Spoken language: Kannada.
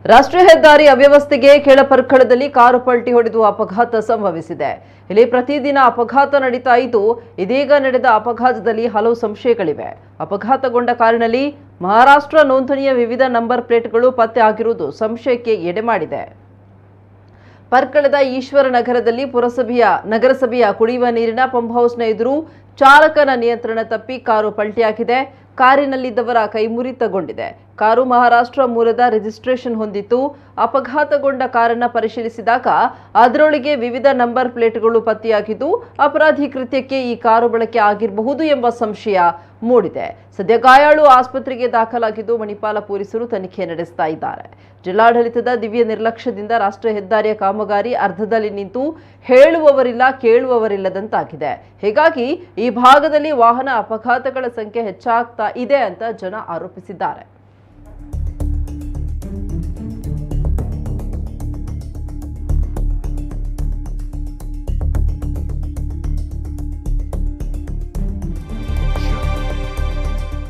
ರಾಷ್ಟ್ರೀಯ ಹೆದ್ದಾರಿ ಅವ್ಯವಸ್ಥೆಗೆ ಕೆಳಪರ್ಕಳದಲ್ಲಿ ಕಾರು ಪಲ್ಟಿ ಹೊಡೆದು ಅಪಘಾತ ಸಂಭವಿಸಿದೆ. ಇಲ್ಲಿ ಪ್ರತಿದಿನ ಅಪಘಾತ ನಡೀತಾ ಇದ್ದು, ಇದೀಗ ನಡೆದ ಅಪಘಾತದಲ್ಲಿ ಹಲವು ಸಂಶಯಗಳಿವೆ. ಅಪಘಾತಗೊಂಡ ಕಾರಿನಲ್ಲಿ ಮಹಾರಾಷ್ಟ್ರ ನೋಂದಣಿಯ ವಿವಿಧ ನಂಬರ್ ಪ್ಲೇಟ್ಗಳು ಪತ್ತೆ ಆಗಿರುವುದು ಸಂಶಯಕ್ಕೆ ಎಡೆ ಮಾಡಿದೆ. ಪರ್ಕಳದ ಈಶ್ವರ ನಗರದಲ್ಲಿ ನಗರಸಭೆಯ ಕುಡಿಯುವ ನೀರಿನ ಪಂಪ್ ಹೌಸ್ನ ಎದುರು ಚಾಲಕನ ನಿಯಂತ್ರಣ ತಪ್ಪಿ ಕಾರು ಪಲ್ಟಿಯಾಗಿದೆ. ಕಾರಿನಲ್ಲಿದ್ದವರ ಕೈ ಮುರಿತಗೊಂಡಿದೆ. ಕಾರು ಮಹಾರಾಷ್ಟ್ರ ಮೂಲದ ರಿಜಿಸ್ಟ್ರೇಷನ್ ಹೊಂದಿತ್ತು. ಅಪಘಾತಗೊಂಡ ಕಾರನ್ನು ಪರಿಶೀಲಿಸಿದಾಗ ಅದರೊಳಗೆ ವಿವಿಧ ನಂಬರ್ ಪ್ಲೇಟ್ಗಳು ಪತ್ತೆಯಾಗಿದ್ದು, ಅಪರಾಧಿ ಕೃತ್ಯಕ್ಕೆ ಈ ಕಾರು ಬಳಕೆ ಆಗಿರಬಹುದು ಎಂಬ ಸಂಶಯ ಮೂಡಿದೆ. ಸದ್ಯ ಗಾಯಾಳು ಆಸ್ಪತ್ರೆಗೆ ದಾಖಲಾಗಿದ್ದು, ಮಣಿಪಾಲ ಪೊಲೀಸರು ತನಿಖೆ ನಡೆಸ್ತಾ ಇದ್ದಾರೆ. ಜಿಲ್ಲಾಡಳಿತದ ದಿವ್ಯ ನಿರ್ಲಕ್ಷ್ಯದಿಂದ ರಾಷ್ಟ್ರೀಯ ಹೆದ್ದಾರಿಯ ಕಾಮಗಾರಿ ಅರ್ಧದಲ್ಲಿ ನಿಂತು ಹೇಳುವವರಿಲ್ಲ ಕೇಳುವವರಿಲ್ಲದಂತಾಗಿದೆ. ಹೀಗಾಗಿ ಈ ಭಾಗದಲ್ಲಿ ವಾಹನ ಅಪಘಾತಗಳ ಸಂಖ್ಯೆ ಹೆಚ್ಚಾಗ್ತಾ ಇದೆ ಅಂತ ಜನ ಆರೋಪಿಸಿದ್ದಾರೆ.